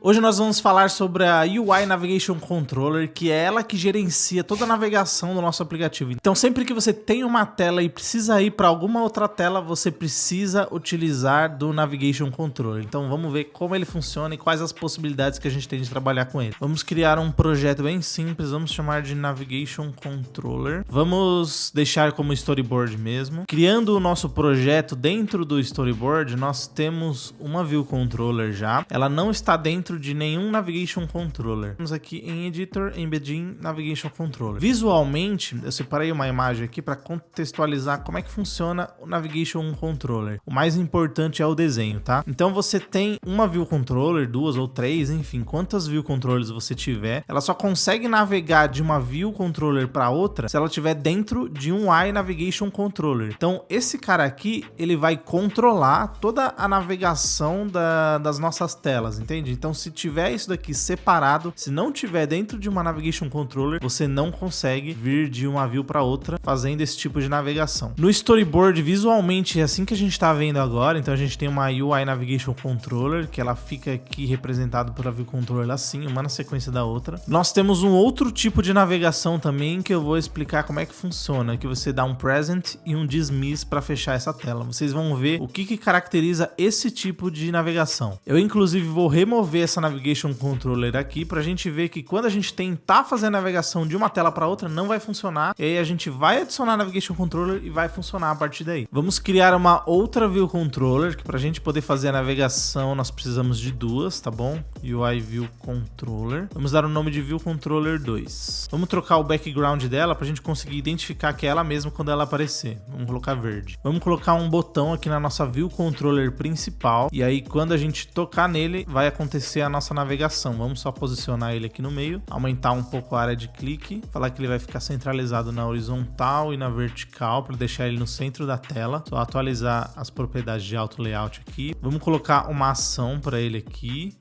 Hoje nós vamos falar sobre a UI Navigation Controller, que é ela que gerencia toda a navegação do nosso aplicativo. Então sempre que você tem uma tela e precisa ir para alguma outra tela, você precisa utilizar do Navigation Controller. Então vamos ver como ele funciona e quais as possibilidades que a gente tem de trabalhar com ele. Vamos criar um projeto bem simples, vamos chamar de Navigation Controller. Vamos deixar como storyboard mesmo. Criando o nosso projeto dentro do storyboard, nós temos uma View Controller já. Ela não está dentro de nenhum Navigation Controller. Vamos aqui em Editor, Embedding, Navigation Controller. Visualmente, eu separei uma imagem aqui para contextualizar como é que funciona o Navigation Controller. O mais importante é o desenho, tá? Então você tem uma View Controller, duas ou três, enfim, quantas View Controllers você tiver, ela só consegue navegar de uma View Controller para outra se ela estiver dentro de um UI Navigation Controller. Então esse cara aqui, ele vai controlar toda a navegação das nossas telas, entende? Então se tiver isso daqui separado, se não tiver dentro de uma Navigation Controller, você não consegue vir de uma view para outra fazendo esse tipo de navegação. No storyboard, visualmente, é assim que a gente está vendo agora. Então a gente tem uma UI Navigation Controller, que ela fica aqui representada por a View Controller assim, uma na sequência da outra. Nós temos um outro tipo de navegação também, que eu vou explicar como é que funciona, que você dá um present e um dismiss para fechar essa tela. Vocês vão ver o que caracteriza esse tipo de navegação. Eu inclusive vou remover essa Navigation Controller aqui pra gente ver que quando a gente tentar fazer a navegação de uma tela para outra, não vai funcionar. E aí a gente vai adicionar a Navigation Controller e vai funcionar a partir daí. Vamos criar uma outra View Controller, que pra gente poder fazer a navegação nós precisamos de duas, tá bom? UI View Controller. Vamos dar o nome de View Controller 2. Vamos trocar o background dela pra gente conseguir identificar que é ela mesma quando ela aparecer. Vamos colocar verde. Vamos colocar um botão aqui na nossa View Controller principal, e aí quando a gente tocar nele, vai acontecer a nossa navegação. Vamos só posicionar ele aqui no meio, aumentar um pouco a área de clique, falar que ele vai ficar centralizado na horizontal e na vertical para deixar ele no centro da tela. Só atualizar as propriedades de auto layout aqui. Vamos colocar uma ação para ele aqui.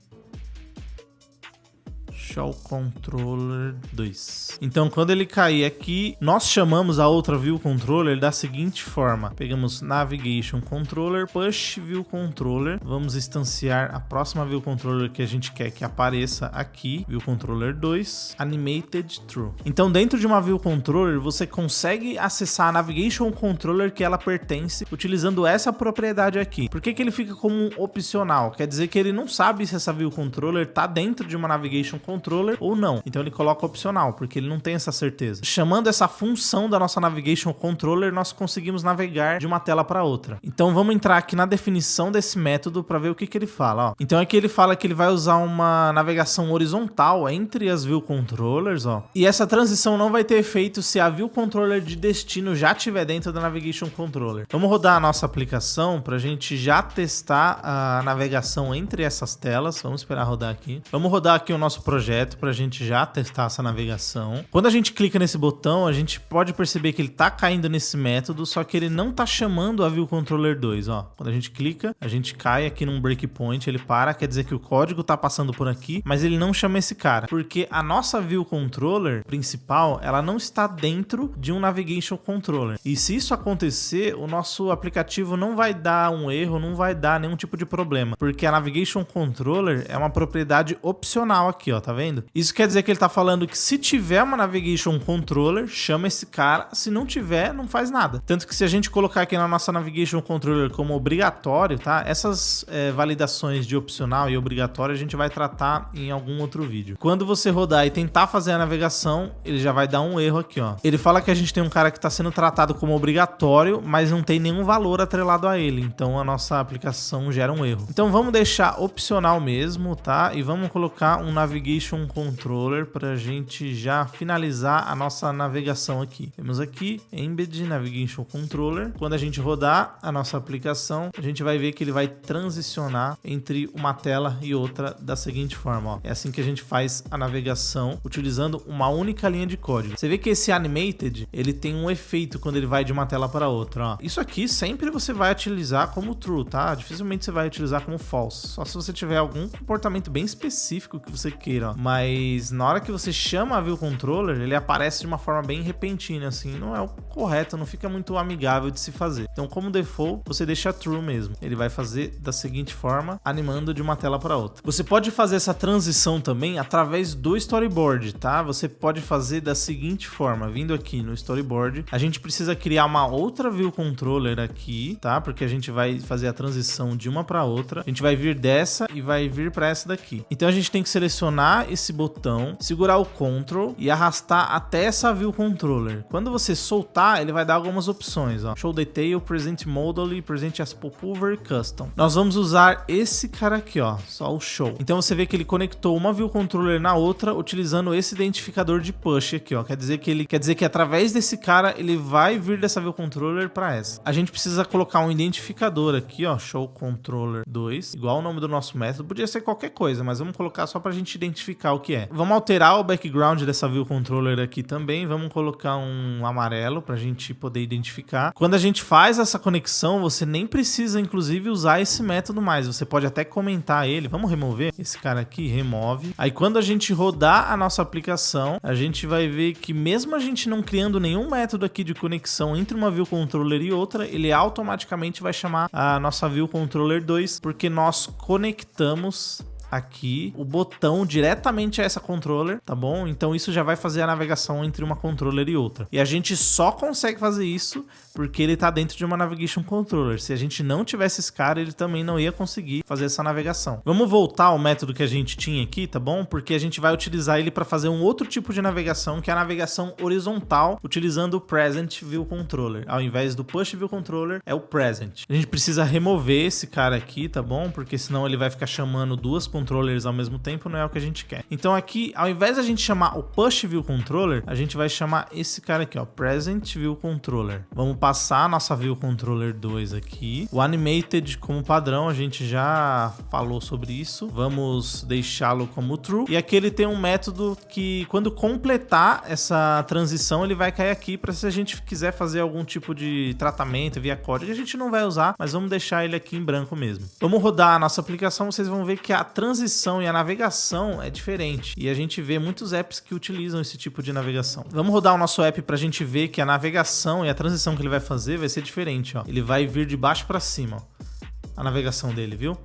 Show Controller 2. Então, quando ele cair aqui, nós chamamos a outra View Controller da seguinte forma. Pegamos Navigation Controller, Push View Controller. Vamos instanciar a próxima View Controller que a gente quer que apareça aqui. View Controller 2, Animated True. Então, dentro de uma View Controller, você consegue acessar a Navigation Controller que ela pertence, utilizando essa propriedade aqui. Por que ele fica como um opcional? Quer dizer que ele não sabe se essa View Controller está dentro de uma Navigation Controller ou não. Então ele coloca opcional, porque ele não tem essa certeza. Chamando essa função da nossa Navigation Controller, nós conseguimos navegar de uma tela para outra. Então vamos entrar aqui na definição desse método para ver o que ele fala. Ó. Então aqui ele fala que ele vai usar uma navegação horizontal entre as View Controllers. Ó. E essa transição não vai ter efeito se a View Controller de destino já estiver dentro da Navigation Controller. Vamos rodar a nossa aplicação para a gente já testar a navegação entre essas telas. Vamos esperar rodar aqui. Vamos rodar aqui o nosso projeto para a gente já testar essa navegação. Quando a gente clica nesse botão, a gente pode perceber que ele está caindo nesse método, só que ele não está chamando a View Controller 2. Ó. Quando a gente clica, a gente cai aqui num breakpoint, ele para, quer dizer que o código está passando por aqui, mas ele não chama esse cara, porque a nossa View Controller principal, ela não está dentro de um Navigation Controller. E se isso acontecer, o nosso aplicativo não vai dar um erro, não vai dar nenhum tipo de problema, porque a Navigation Controller é uma propriedade opcional aqui, ó, tá vendo? Isso quer dizer que ele tá falando que se tiver uma Navigation Controller, chama esse cara, se não tiver, não faz nada. Tanto que se a gente colocar aqui na nossa Navigation Controller como obrigatório, tá? Essas validações de opcional e obrigatório a gente vai tratar em algum outro vídeo. Quando você rodar e tentar fazer a navegação, ele já vai dar um erro aqui, ó. Ele fala que a gente tem um cara que tá sendo tratado como obrigatório, mas não tem nenhum valor atrelado a ele. Então a nossa aplicação gera um erro. Então vamos deixar opcional mesmo, tá? E vamos colocar um Navigation Controller para a gente já finalizar a nossa navegação aqui. Temos aqui Embed Navigation Controller. Quando a gente rodar a nossa aplicação, a gente vai ver que ele vai transicionar entre uma tela e outra da seguinte forma. Ó. É assim que a gente faz a navegação utilizando uma única linha de código. Você vê que esse Animated, ele tem um efeito quando ele vai de uma tela para outra. Ó. Isso aqui sempre você vai utilizar como true, tá? Dificilmente você vai utilizar como false. Só se você tiver algum comportamento bem específico que você queira. Ó. Mas na hora que você chama a View Controller, ele aparece de uma forma bem repentina, assim, não é o correto, não fica muito amigável de se fazer. Então, como default, você deixa true mesmo. Ele vai fazer da seguinte forma, animando de uma tela para outra. Você pode fazer essa transição também através do storyboard, tá? Você pode fazer da seguinte forma, vindo aqui no storyboard, a gente precisa criar uma outra View Controller aqui, tá? Porque a gente vai fazer a transição de uma para outra. A gente vai vir dessa e vai vir para essa daqui. Então a gente tem que selecionar esse botão, segurar o Ctrl e arrastar até essa View Controller. Quando você soltar, ele vai dar algumas opções, ó. Show Detail, Present Modally, Present as Popover, Custom. Nós vamos usar esse cara aqui, ó, só o Show. Então você vê que ele conectou uma View Controller na outra utilizando esse identificador de push aqui, ó. Quer dizer que através desse cara ele vai vir dessa View Controller para essa. A gente precisa colocar um identificador aqui, ó, Show Controller 2, igual o nome do nosso método. Podia ser qualquer coisa, mas vamos colocar só pra gente identificar o que é. Vamos alterar o background dessa View Controller aqui também. Vamos colocar um amarelo pra gente poder identificar. Quando a gente faz essa conexão, você nem precisa, inclusive, usar esse método mais. Você pode até comentar ele. Vamos remover esse cara aqui, remove. Aí quando a gente rodar a nossa aplicação, a gente vai ver que mesmo a gente não criando nenhum método aqui de conexão entre uma View Controller e outra, ele automaticamente vai chamar a nossa View Controller 2, porque nós conectamos aqui o botão diretamente a essa controller, tá bom? Então isso já vai fazer a navegação entre uma controller e outra. E a gente só consegue fazer isso porque ele tá dentro de uma navigation controller. Se a gente não tivesse esse cara, ele também não ia conseguir fazer essa navegação. Vamos voltar ao método que a gente tinha aqui, tá bom? Porque a gente vai utilizar ele para fazer um outro tipo de navegação, que é a navegação horizontal, utilizando o Present View Controller. Ao invés do Push View Controller, é o Present. A gente precisa remover esse cara aqui, tá bom? Porque senão ele vai ficar chamando duas controllers ao mesmo tempo, não é o que a gente quer. Então aqui, ao invés de a gente chamar o Push View Controller, a gente vai chamar esse cara aqui, ó, Present View Controller. Vamos passar a nossa View Controller 2 aqui. O Animated como padrão, a gente já falou sobre isso. Vamos deixá-lo como True. E aqui ele tem um método que quando completar essa transição, ele vai cair aqui para se a gente quiser fazer algum tipo de tratamento via código. A gente não vai usar, mas vamos deixar ele aqui em branco mesmo. Vamos rodar a nossa aplicação, vocês vão ver que a transição e a navegação é diferente. E a gente vê muitos apps que utilizam esse tipo de navegação. Vamos rodar o nosso app para a gente ver que a navegação e a transição que ele vai fazer vai ser diferente, ó. Ele vai vir de baixo para cima, ó, a navegação dele, viu?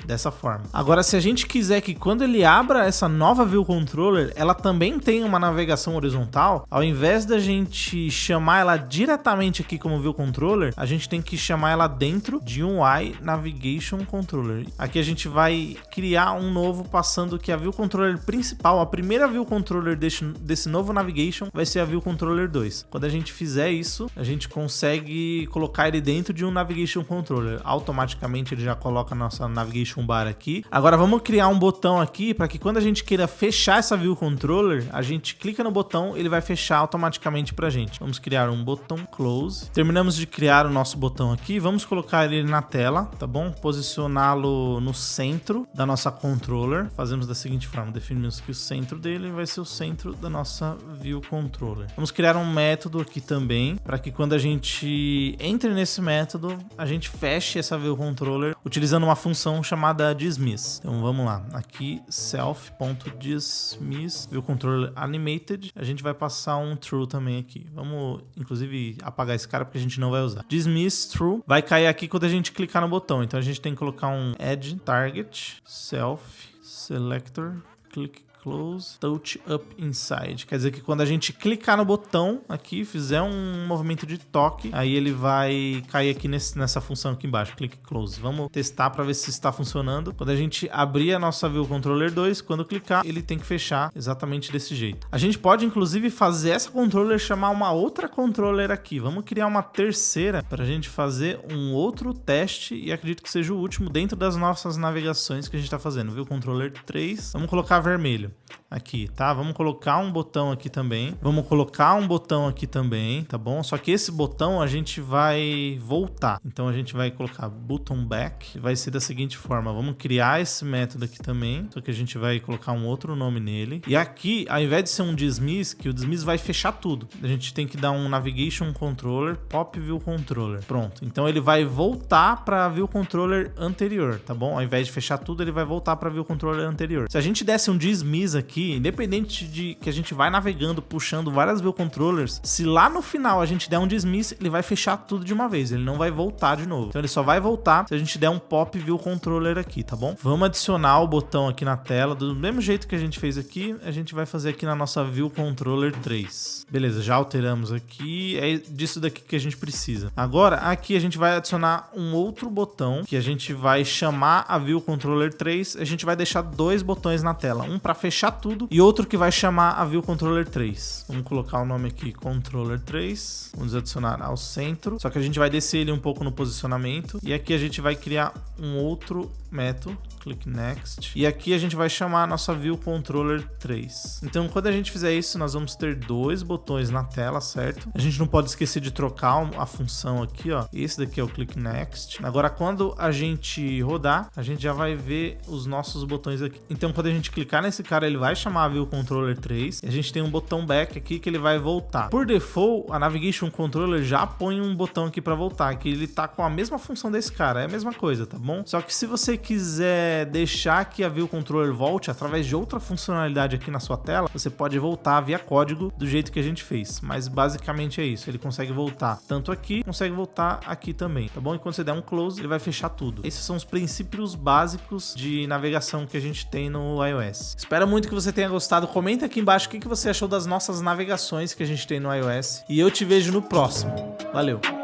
Dessa forma. Agora, se a gente quiser que quando ele abra essa nova View Controller, ela também tenha uma navegação horizontal, ao invés da gente chamar ela diretamente aqui como View Controller, a gente tem que chamar ela dentro de um UI Navigation Controller. Aqui a gente vai criar um novo, passando que a View Controller principal, a primeira View Controller desse novo Navigation, vai ser a View Controller 2. Quando a gente fizer isso, a gente consegue colocar ele dentro de um Navigation Controller. Automaticamente ele já coloca a nossa Navigation Bar aqui. Agora vamos criar um botão aqui para que quando a gente queira fechar essa View Controller, a gente clica no botão, ele vai fechar automaticamente pra gente. Vamos criar um botão Close. Terminamos de criar o nosso botão aqui. Vamos colocar ele na tela, tá bom? Posicioná-lo no centro da nossa controller. Fazemos da seguinte forma, definimos que o centro dele vai ser o centro da nossa View Controller. Vamos criar um método aqui também, para que quando a gente entre nesse método, a gente feche essa View Controller utilizando uma função chamada Dismiss. Então vamos lá, aqui self.dismiss View Controller Animated, a gente vai passar um True também aqui. Vamos inclusive apagar esse cara porque a gente não vai usar. Dismiss True vai cair aqui quando a gente clicar no botão, então a gente tem que colocar um Edge Target Self Selector Click Close, Touch Up Inside. Quer dizer que quando a gente clicar no botão aqui, fizer um movimento de toque, aí ele vai cair aqui nessa função aqui embaixo, Click Close. Vamos testar para ver se está funcionando. Quando a gente abrir a nossa View Controller 2, quando clicar, ele tem que fechar exatamente desse jeito. A gente pode, inclusive, fazer essa controller chamar uma outra controller aqui. Vamos criar uma terceira para a gente fazer um outro teste e acredito que seja o último dentro das nossas navegações que a gente está fazendo. View Controller 3. Vamos colocar vermelho. aqui, tá? Vamos colocar um botão aqui também. Vamos colocar um botão aqui também, tá bom? Só que esse botão a gente vai voltar. Então a gente vai colocar button back. Vai ser da seguinte forma. Vamos criar esse método aqui também. Só que a gente vai colocar um outro nome nele. E aqui, ao invés de ser um dismiss, que o dismiss vai fechar tudo. A gente tem que dar um navigation controller, pop view controller. Pronto. Então ele vai voltar para view controller anterior, tá bom? Ao invés de fechar tudo, ele vai voltar para view controller anterior. Se a gente desse um dismiss aqui, independente de que a gente vai navegando, puxando várias view controllers, se lá no final a gente der um dismiss, ele vai fechar tudo de uma vez. Ele não vai voltar de novo. Então ele só vai voltar se a gente der um pop view controller aqui, tá bom? Vamos adicionar o botão aqui na tela. Do mesmo jeito que a gente fez aqui, a gente vai fazer aqui na nossa view controller 3. Beleza, já alteramos aqui. É disso daqui que a gente precisa. Agora, aqui a gente vai adicionar um outro botão que a gente vai chamar a view controller 3. A gente vai deixar dois botões na tela. Um para fechar tudo e outro que vai chamar a view controller 3. Vamos colocar o nome aqui controller 3. Vamos adicionar ao centro. Só que a gente vai descer ele um pouco no posicionamento. E aqui a gente vai criar um outro método. Click Next. E aqui a gente vai chamar a nossa View Controller 3. Então, quando a gente fizer isso, nós vamos ter dois botões na tela, certo? A gente não pode esquecer de trocar a função aqui, ó. Esse daqui é o Click Next. Agora, quando a gente rodar, a gente já vai ver os nossos botões aqui. Então, quando a gente clicar nesse cara, ele vai chamar a View Controller 3. E a gente tem um botão Back aqui que ele vai voltar. Por default, a Navigation Controller já põe um botão aqui para voltar, que ele tá com a mesma função desse cara. É a mesma coisa, tá bom? Só que se você quiser deixar que a View Controller volte através de outra funcionalidade aqui na sua tela, você pode voltar via código do jeito que a gente fez, mas basicamente é isso, ele consegue voltar tanto aqui, consegue voltar aqui também, tá bom? E quando você der um close, ele vai fechar tudo. Esses são os princípios básicos de navegação que a gente tem no iOS. Espero muito que você tenha gostado, comenta aqui embaixo o que você achou das nossas navegações que a gente tem no iOS e eu te vejo no próximo. Valeu!